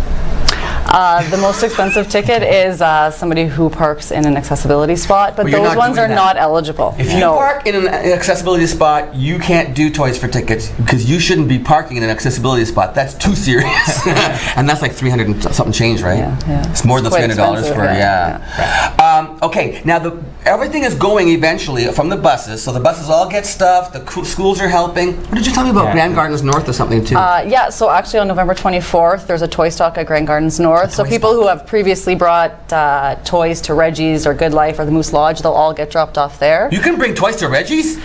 The most expensive ticket is somebody who parks in an accessibility spot, but Well, you're those not ones doing are that. not eligible. If you park in an accessibility spot, you can't do Toys for Tickets because you shouldn't be parking in an accessibility spot. That's too serious. And that's like 300 and something change, right? Yeah. It's more than Quite $300 for, expensive, okay, now everything is going eventually from the buses, so the buses all get stuff, the schools are helping. What did you tell me about Grand Gardens North or something too? Yeah, so actually on November 24th, there's a toy stock at Grand Gardens North. So people who have previously brought toys to Reggie's or Good Life or the Moose Lodge, they'll all get dropped off there. You can bring toys to Reggie's?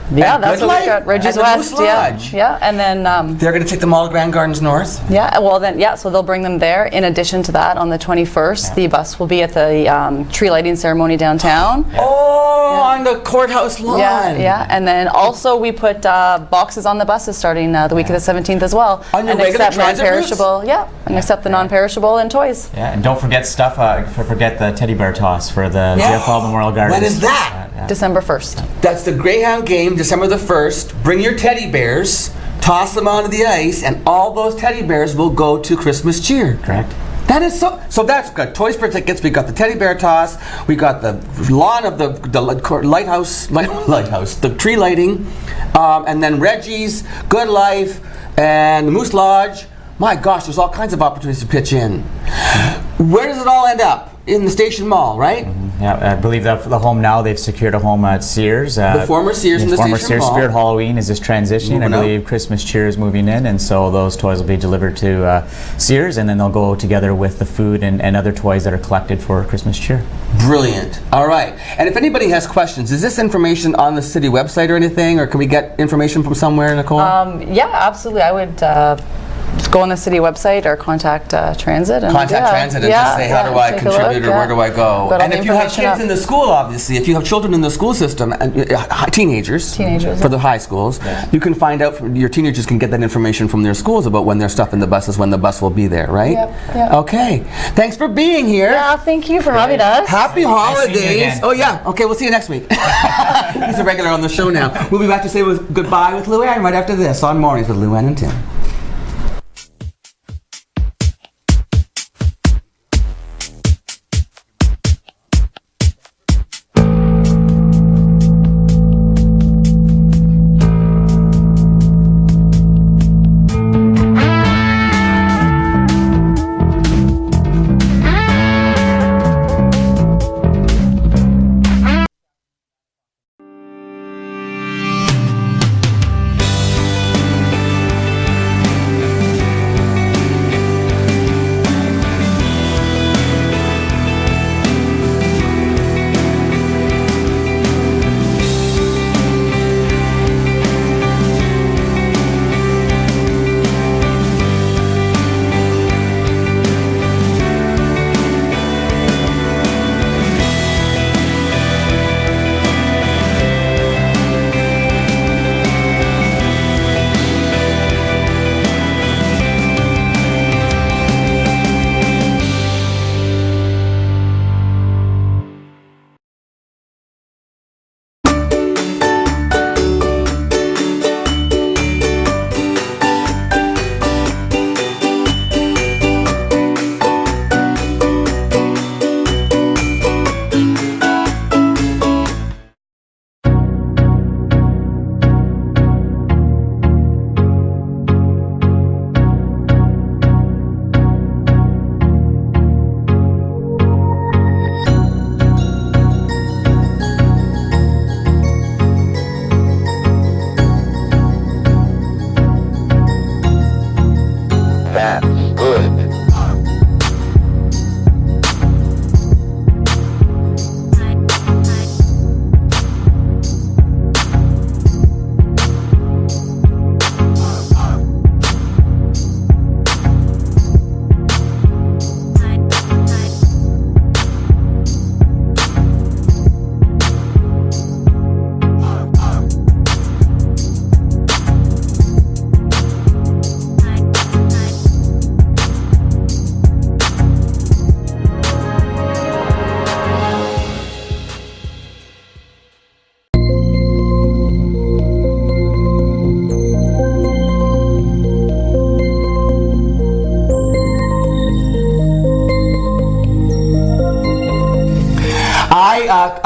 Yeah, At that's Good what Life? we got. Reggie's At the West, Moose Lodge? yeah, and then They're going to take them all to Grand Gardens North? yeah, well then, yeah, so they'll bring them there. In addition to that, on the 21st, the bus will be at the tree lighting ceremony downtown. Oh, on the courthouse lawn. Yeah, and then also we put boxes on the buses starting the week of the 17th as well. On your and regular accept transit non-perishable, and accept the non-perishable and toys. Yeah, and don't forget forget the teddy bear toss for the Yeah. GFL Memorial Gardens. When is that? December 1st. That's the Greyhound game, December the 1st. Bring your teddy bears, toss them onto the ice, and all those teddy bears will go to Christmas cheer. Correct. That is so that's good. Toys for Tickets, we got the teddy bear toss, we got the lawn of the lighthouse, the tree lighting, and then Reggie's, Good Life, and the Moose Lodge. My gosh, there's all kinds of opportunities to pitch in. Where does it all end up? In the Station Mall, right? Yeah, I believe that for the home now, they've secured a home at Sears. The former Sears in the former Station Sears Mall. Spirit Halloween is just transitioning. Moving I out. believe Christmas Cheer is moving in, and so those toys will be delivered to Sears, and then they'll go together with the food and other toys that are collected for Christmas Cheer. Brilliant. All right. And if anybody has questions, is this information on the city website or anything, or can we get information from somewhere, Nicole? Yeah, absolutely. I would just go on the city website or contact Transit. And Contact Transit and just say, how do I take a contribute look, or where do I go? Got all And the if you have information kids up. in the school, obviously, if you have children in the school system, and teenagers for yeah. the high schools, you can find out, your teenagers can get that information from their schools about when there's stuff in the buses, when the bus will be there, right? Yep. Okay. Thanks for being here. Yeah, thank you for having us. Happy seeing you holidays. again. Oh, yeah. Okay, we'll see you next week. He's a regular on the show now. We'll be back to say goodbye with Luann right after this on Mornings with Luann and Tim.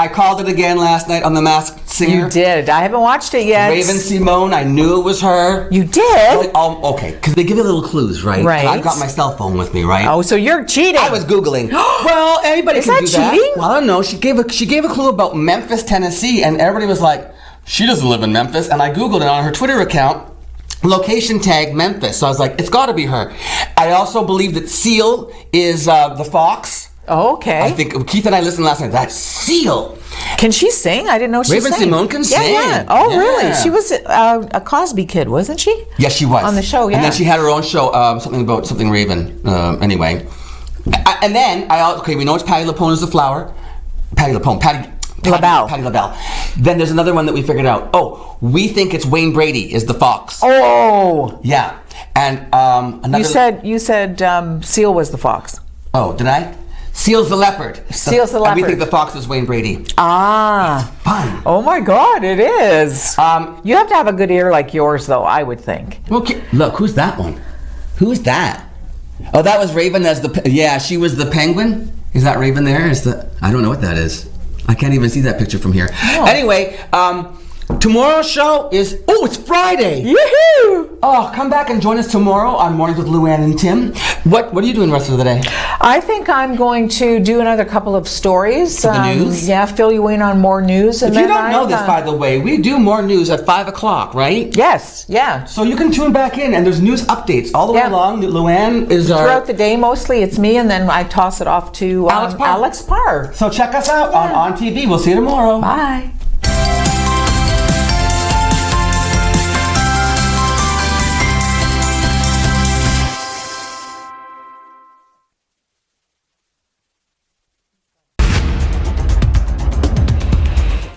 I called it again last night on The Masked Singer. You did. I haven't watched it yet. Raven Simone, I knew it was her. You did? Okay, because they give you little clues, right? Right. I've got my cell phone with me, right? Oh, so you're cheating. I was Googling. Well, anybody Is can that do that. cheating? Well, I don't know. She gave a clue about Memphis, Tennessee, and everybody was like, she doesn't live in Memphis. And I Googled it on her Twitter account. Location tag Memphis. So I was like, it's got to be her. I also believe that Seal is the fox. Oh, okay. I think Keith and I listened last night. That's Seal. Can she sing? I didn't know she Raven sang. Simone can sing. Yeah. Oh, Yeah. really? She was a Cosby kid, wasn't she? Yes, she was. On the show, yeah. And then she had her own show, something Raven. Anyway. And then, we know it's Patti LuPone is the flower. Patti LaBelle. Patti LaBelle. Then there's another one that we figured out. Oh, we think it's Wayne Brady is the fox. Oh. Yeah. And another... You said Seal was the fox. Oh, did I? Seal's the leopard. Seal's the leopard. And we think the fox is Wayne Brady. Ah. Fun. Oh my God, it is. You have to have a good ear like yours, though, I would think. Okay. Look, who's that one? Who is that? Oh, that was Raven as the... Yeah, she was the penguin. Is that Raven there? I don't know what that is. I can't even see that picture from here. No. Anyway, tomorrow's show is... Oh, it's Friday! Yoo-hoo! Oh, come back and join us tomorrow on Mornings with Luann and Tim. What are you doing the rest of the day? I think I'm going to do another couple of stories. For the news? Yeah, fill you in on more news. If you don't know this, by the way, we do more news at 5 o'clock, right? Yes, yeah. So you can tune back in, and there's news updates all the way along. Luann is throughout the day, mostly it's me, and then I toss it off to Alex Parr. So check us out on TV. We'll see you tomorrow. Bye.